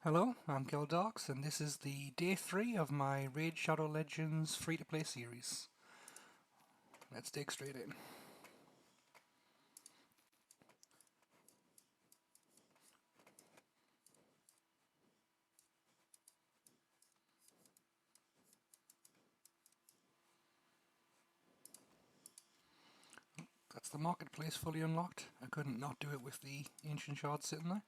Hello, I'm Kildox, and this is the day 3 of my Raid Shadow Legends free-to-play series. Let's dig straight in. That's the marketplace fully unlocked. I couldn't not do it with the ancient shard sitting there.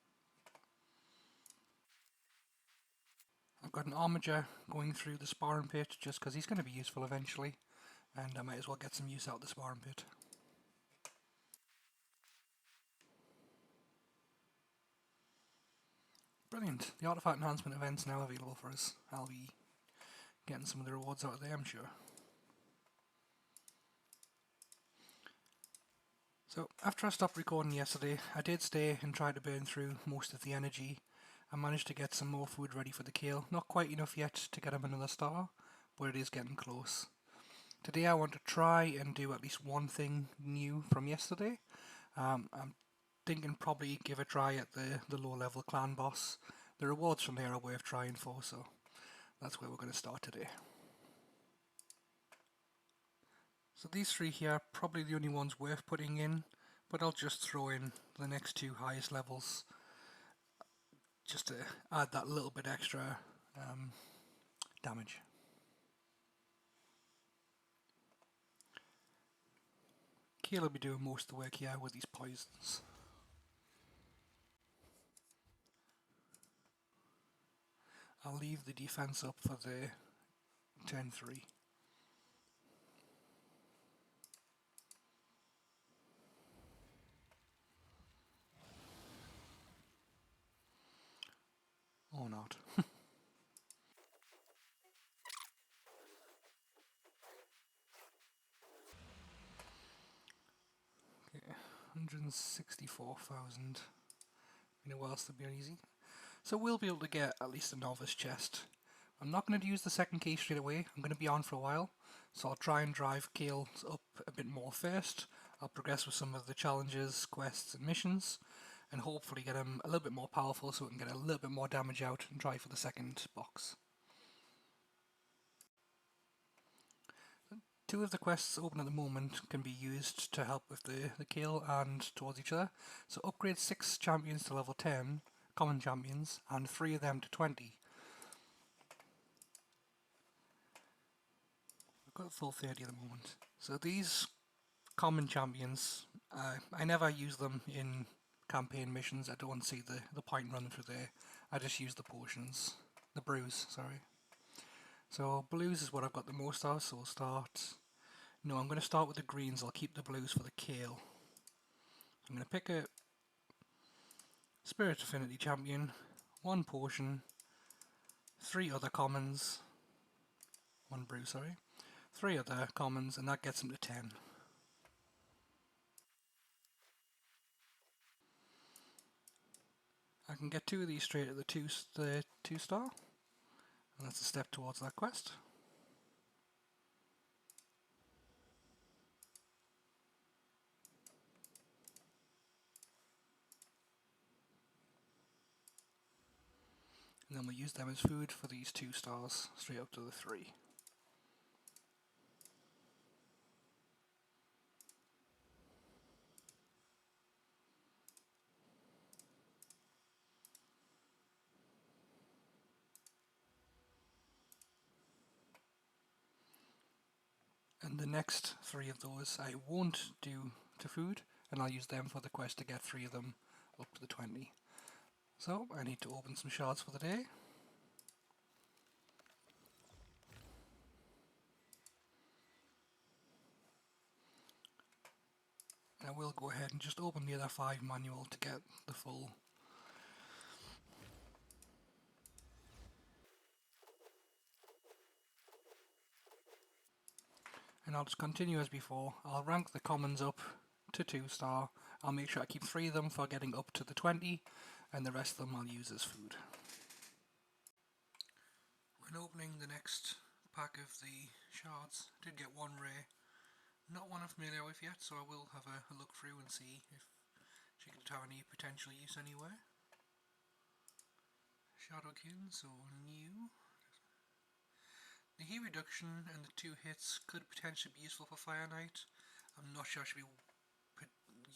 I've got an armiger going through the sparring pit just because he's going to be useful eventually, and I might as well get some use out of the sparring pit. Brilliant. The artifact enhancement event's now available for us. I'll be getting some of the rewards out of there, I'm sure. So, after I stopped recording yesterday, I did stay and try to burn through most of the energy. I managed to get some more food ready for the kale. Not quite enough yet to get him another star, but it is getting close. Today I want to try and do at least one thing new from yesterday. I'm thinking probably give a try at the low level clan boss. The rewards from there are worth trying for, so that's where we're going to start today. So these three here are probably the only ones worth putting in, but I'll just throw in the next two highest levels just to add that little bit extra damage. Kale will be doing most of the work here with these poisons. I'll leave the defense up for the turn 3. Or not. Okay, 164,000. You know what else to be easy? So we'll be able to get at least a novice chest. I'm not going to use the second key straight away. I'm going to be on for a while, so I'll try and drive Kale up a bit more first. I'll progress with some of the challenges, quests and missions, and hopefully get him a little bit more powerful so we can get a little bit more damage out and try for the second box. Two of the quests open at the moment can be used to help with the kill and towards each other. So upgrade 6 champions to level 10, common champions, and 3 of them to 20. I've got a full 30 at the moment. So these common champions, I never use them in campaign missions. I don't see the point running through there. I just use the potions. The brews, sorry. So blues is what I've got the most of, so we'll start... No, I'm going to start with the greens. I'll keep the blues for the kale. I'm going to pick a Spirit Affinity champion, 1 potion, 3 other commons, 1 brew, sorry, 3 other commons, and that gets him to 10. I can get 2 of these straight at the 2 star, and that's a step towards that quest. And then we'll use them as food for these 2 stars, straight up to the 3. And the next 3 of those I won't do to food, and I'll use them for the quest to get 3 of them up to the 20. So I need to open some shards for the day. I will go ahead and just open the other 5 manual to get the full. And I'll just continue as before. I'll rank the commons up to 2 star. I'll make sure I keep 3 of them for getting up to the 20, and the rest of them I'll use as food. When opening the next pack of the shards, I did get 1 rare. Not one I'm familiar with yet, so I will have a look through and see if she could have any potential use anywhere. Shadowkin, so new. The heat reduction and the 2 hits could potentially be useful for Fire Knight. I'm not sure it should be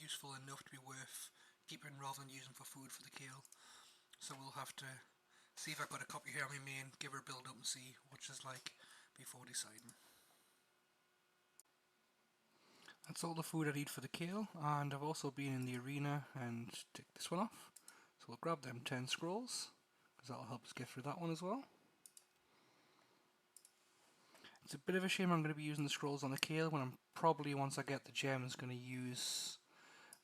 useful enough to be worth keeping rather than using for food for the kill. So we'll have to see if I've got a copy here on my main, give her a build up and see what she's like before deciding. That's all the food I need for the kill, and I've also been in the arena and ticked this one off. So we'll grab them 10 scrolls, because that'll help us get through that one as well. It's a bit of a shame I'm going to be using the scrolls on the kill when I'm probably, once I get the gems, going to use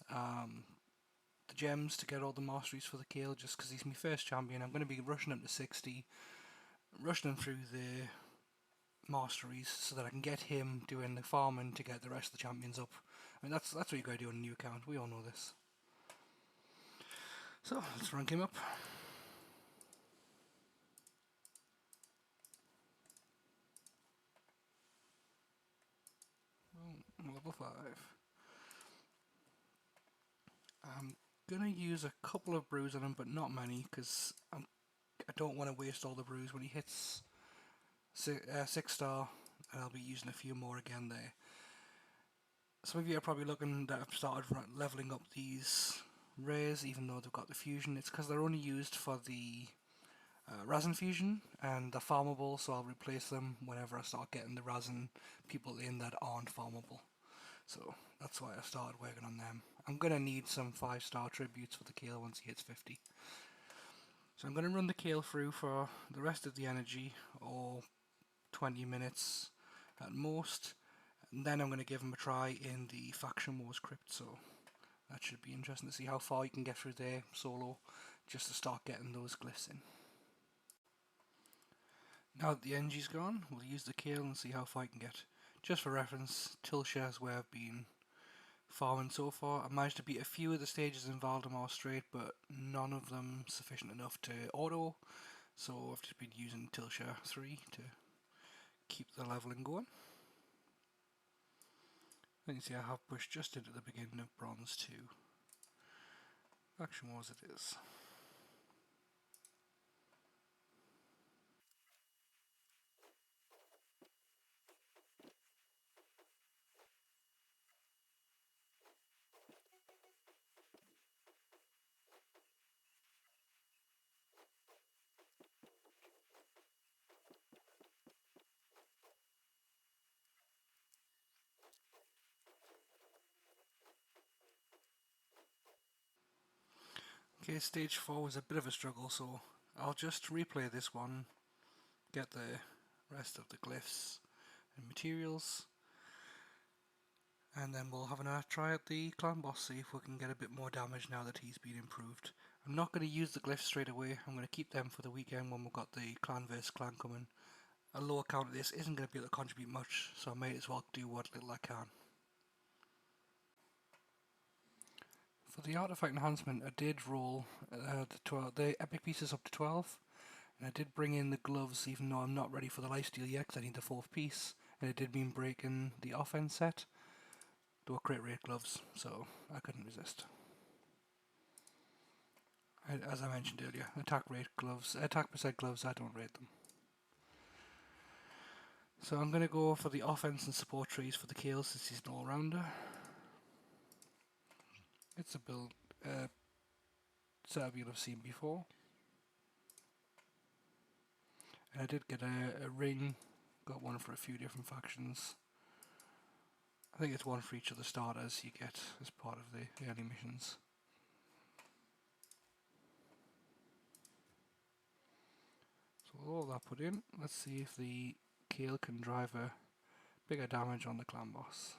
the gems to get all the masteries for the kill, just because he's my first champion. I'm going to be rushing him to 60, rushing him through the masteries so that I can get him doing the farming to get the rest of the champions up. I mean, that's what you got to do on a new account, we all know this. So, let's rank him up. Level 5. I'm going to use a couple of brews on him, but not many, because I don't want to waste all the brews when he hits 6 star, and I'll be using a few more again there. Some of you are probably looking that I've started leveling up these rares, even though they've got the fusion. It's because they're only used for the Razen fusion, and they're farmable, so I'll replace them whenever I start getting the Razen people in that aren't farmable. So that's why I started working on them. I'm going to need some 5-star tributes for the Kale once he hits 50. So I'm going to run the Kale through for the rest of the energy, or 20 minutes at most, and then I'm going to give him a try in the Faction Wars crypt, so that should be interesting to see how far you can get through there solo, just to start getting those glyphs in. Now that the energy's gone, we'll use the Kale and see how far I can get. Just for reference, Tilshire is where I've been farming so far. I managed to beat a few of the stages in Valdemar straight, but none of them sufficient enough to auto, so I've just been using Tilshire 3 to keep the leveling going. You can see I have pushed just into the beginning of Bronze 2. Faction Wars it is. Okay, stage 4 was a bit of a struggle, so I'll just replay this one, get the rest of the glyphs and materials, and then we'll have another try at the clan boss, see if we can get a bit more damage now that he's been improved. I'm not going to use the glyphs straight away, I'm going to keep them for the weekend when we've got the clan vs clan coming. A low account of this isn't going to be able to contribute much, so I might as well do what little I can. For the artifact enhancement, I did roll the epic pieces up to 12, and I did bring in the gloves even though I'm not ready for the lifesteal yet because I need the 4th piece, and it did mean breaking the offense set. They were crit rate gloves, so I couldn't resist. As I mentioned earlier, attack percent gloves, I don't rate them. So I'm going to go for the offense and support trees for the Kale since he's an all-rounder. It's a build setup you'll have seen before. And I did get a ring, got one for a few different factions. I think it's one for each of the starters you get as part of the early missions. So with all that put in, let's see if the Kale can drive a bigger damage on the clan boss.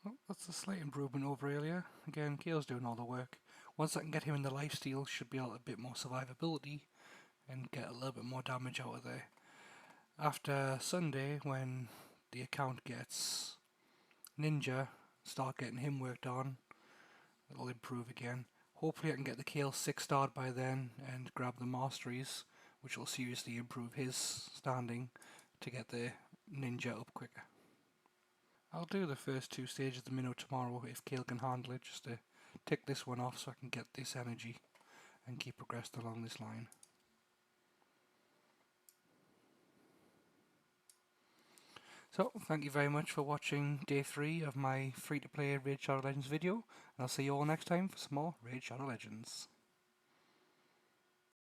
Oh, that's a slight improvement over earlier. Again, Kale's doing all the work. Once I can get him in the lifesteal, should be able to a bit more survivability and get a little bit more damage out of there. After Sunday, when the account gets Ninja, start getting him worked on, it'll improve again. Hopefully I can get the Kale 6-starred by then and grab the Masteries, which will seriously improve his standing to get the Ninja up quicker. I'll do the first 2 stages of the Minnow tomorrow if Kale can handle it, just to tick this one off so I can get this energy and keep progressed along this line. So, thank you very much for watching day 3 of my free-to-play Raid Shadow Legends video, and I'll see you all next time for some more Raid Shadow Legends.